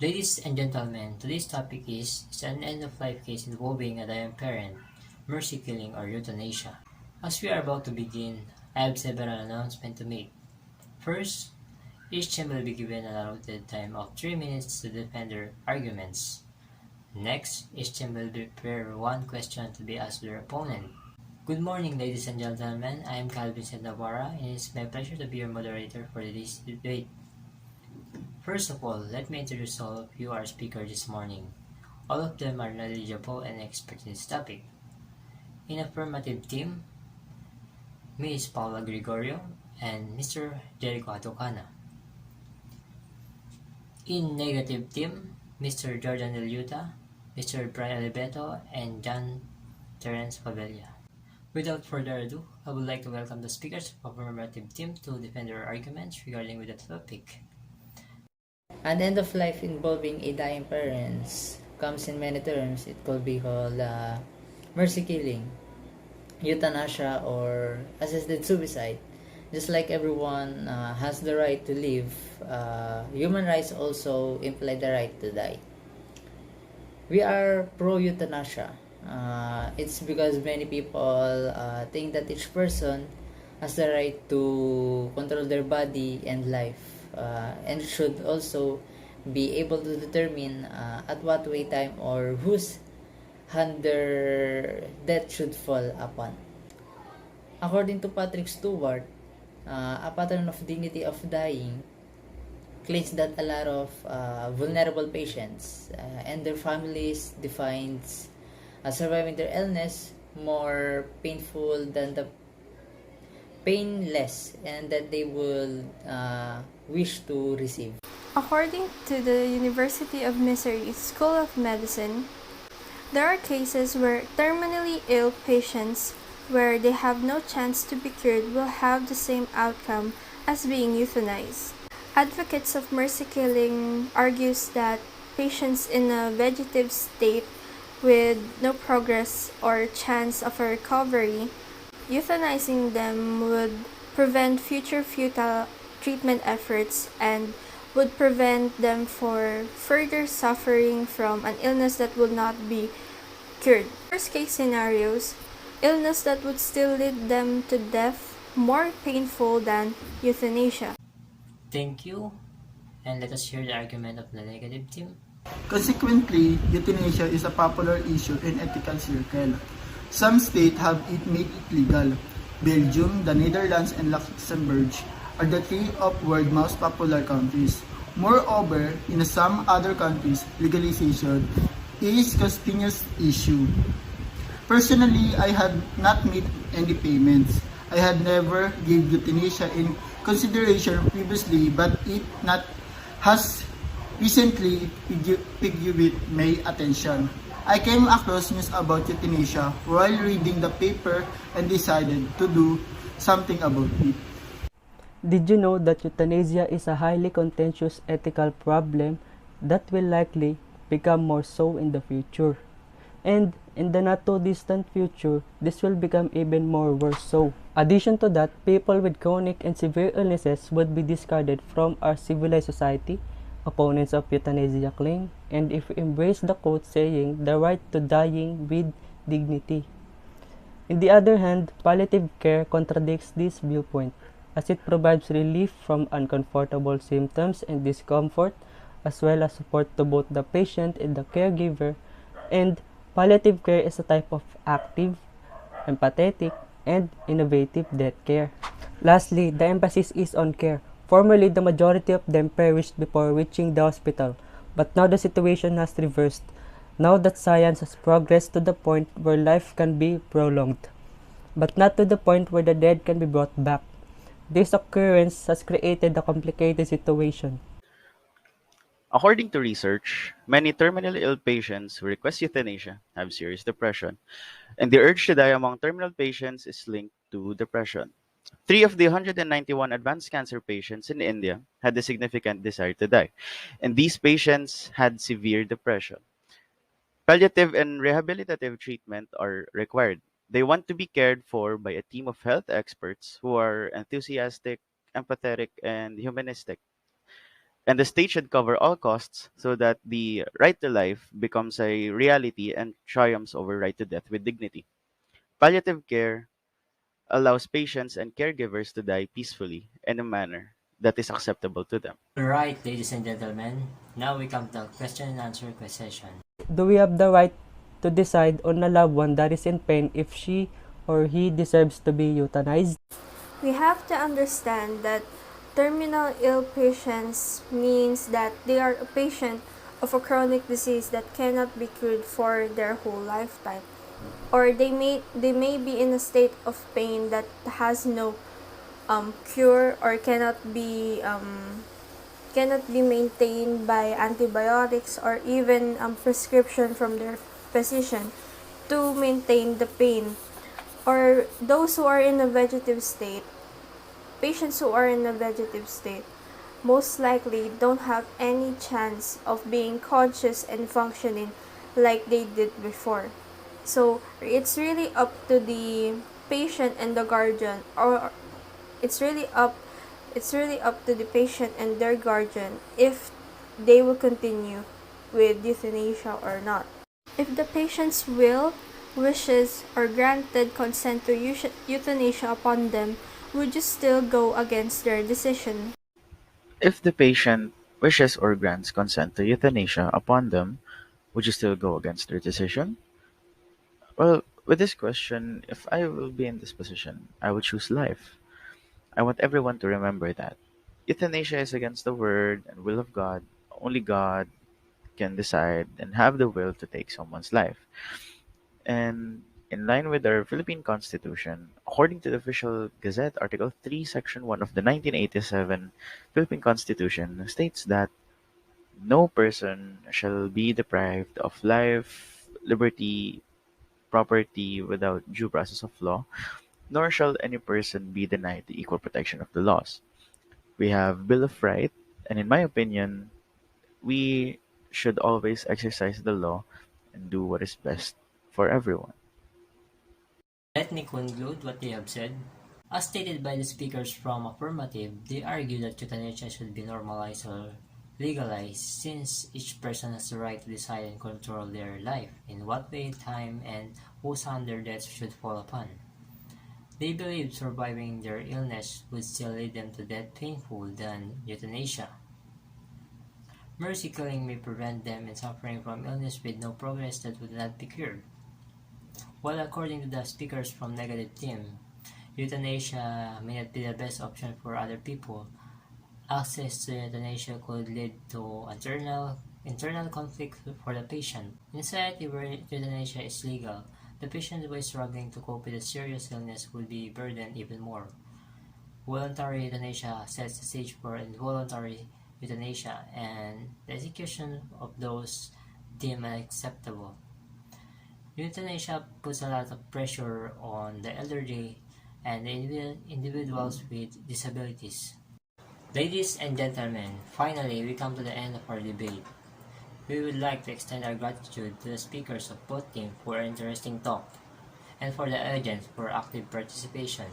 Ladies and gentlemen, today's topic is an end-of-life case involving a dying parent, mercy killing or euthanasia. As we are about to begin, I have several announcements to make. First, each team will be given an allotted time of 3 minutes to defend their arguments. Next, each team will prepare one question to be asked their opponent. Good morning, ladies and gentlemen. I am Calvin Navarra, and it's my pleasure to be your moderator for today's debate. First of all, let me introduce all of you our speakers this morning. All of them are knowledgeable and expert in this topic. In affirmative team, Ms. Paula Gregorio and Mr. Jericho Atocana. In negative team, Mr. Jordan Eliuta, Mr. Brian Alibeto, and John Terence Favela. Without further ado, I would like to welcome the speakers of affirmative team to defend their arguments regarding with the topic. An end of life involving a dying parents comes in many terms. It could be called mercy killing, euthanasia, or assisted suicide. Just like everyone has the right to live, human rights also imply the right to die. We are pro euthanasia. It's because many people think that each person has the right to control their body and life, and should also be able to determine at what way, time, or whose hand their death should fall upon. According to Patrick Stewart, a pattern of dignity of dying claims that a lot of vulnerable patients and their families defines surviving their illness more painful than the painless, and that they will wish to receive. According to the University of Missouri School of Medicine, there are cases where terminally ill patients where they have no chance to be cured will have the same outcome as being euthanized. Advocates of mercy killing argues that patients in a vegetative state with no progress or chance of a recovery, euthanizing them would prevent future futile treatment efforts and would prevent them for further suffering from an illness that would not be cured. Worst case scenarios, illness that would still lead them to death more painful than euthanasia. Thank you, and let us hear the argument of the negative team. Consequently, euthanasia is a popular issue in ethical circle. Some states have made it legal. Belgium, the Netherlands, and Luxembourg are the three of world most popular countries. Moreover, in some other countries, legalization is a continuous issue. Personally, I had not made any payments. I had never gave euthanasia in consideration previously, but it not has recently piqued with my attention. I came across news about euthanasia while reading the paper and decided to do something about it. Did you know that euthanasia is a highly contentious ethical problem that will likely become more so in the future? And in the not too distant future, this will become even more worse so. Addition to that, people with chronic and severe illnesses would be discarded from our civilized society. Opponents of euthanasia claim, and if we embrace the quote saying the right to dying with dignity. On the other hand, palliative care contradicts this viewpoint, as it provides relief from uncomfortable symptoms and discomfort, as well as support to both the patient and the caregiver, and palliative care is a type of active, empathetic, and innovative death care. Lastly, the emphasis is on care. Formerly, the majority of them perished before reaching the hospital, but now the situation has reversed, now that science has progressed to the point where life can be prolonged, but not to the point where the dead can be brought back. This occurrence has created a complicated situation. According to research, many terminally ill patients who request euthanasia have serious depression, and the urge to die among terminal patients is linked to depression. Three of the 191 advanced cancer patients in India had a significant desire to die, and these patients had severe depression. Palliative and rehabilitative treatment are required. They want to be cared for by a team of health experts who are enthusiastic, empathetic, and humanistic. And the state should cover all costs so that the right to life becomes a reality and triumphs over right to death with dignity. Palliative care allows patients and caregivers to die peacefully in a manner that is acceptable to them. Alright, ladies and gentlemen, now we come to the question and answer session. Do we have the right to decide on a loved one that is in pain if she or he deserves to be euthanized? We have to understand that terminal ill patients means that they are a patient of a chronic disease that cannot be cured for their whole lifetime, or they may be in a state of pain that has no cure, or cannot be maintained by antibiotics or even prescription from their physician to maintain the pain. Or those who are in a vegetative state, patients who are in a vegetative state most likely don't have any chance of being conscious and functioning like they did before. So it's really up to the patient and the guardian, or it's really up to the patient and their guardian if they will continue with euthanasia or not. If the patient's will, wishes, or granted consent to euthanasia upon them, would you still go against their decision? If the patient wishes or grants consent to euthanasia upon them, would you still go against their decision? Well, with this question, if I will be in this position, I would choose life. I want everyone to remember that. Euthanasia is against the word and will of God. Only God can decide and have the will to take someone's life. And in line with our Philippine Constitution, according to the official Gazette, Article 3, Section 1 of the 1987 Philippine Constitution states that no person shall be deprived of life, liberty, property without due process of law, nor shall any person be denied the equal protection of the laws. We have Bill of Rights, and in my opinion, we should always exercise the law and do what is best for everyone. Let me conclude what they have said. As stated by the speakers from Affirmative, they argue that euthanasia should be normalized or legalized since each person has the right to decide and control their life, in what way, time, and whose hand their death should fall upon. They believe surviving their illness would still lead them to death painful than euthanasia. Mercy killing may prevent them in suffering from illness with no progress that would not be cured. While according to the speakers from Negative Team, euthanasia may not be the best option for other people. Access to euthanasia could lead to internal conflict for the patient. In a society where euthanasia is legal, the patient who is struggling to cope with a serious illness would be burdened even more. Voluntary euthanasia sets the stage for involuntary euthanasia and the execution of those deemed unacceptable. Euthanasia puts a lot of pressure on the elderly and the individuals with disabilities. Ladies and gentlemen, finally we come to the end of our debate. We would like to extend our gratitude to the speakers of both teams for an interesting talk, and for the audience for active participation.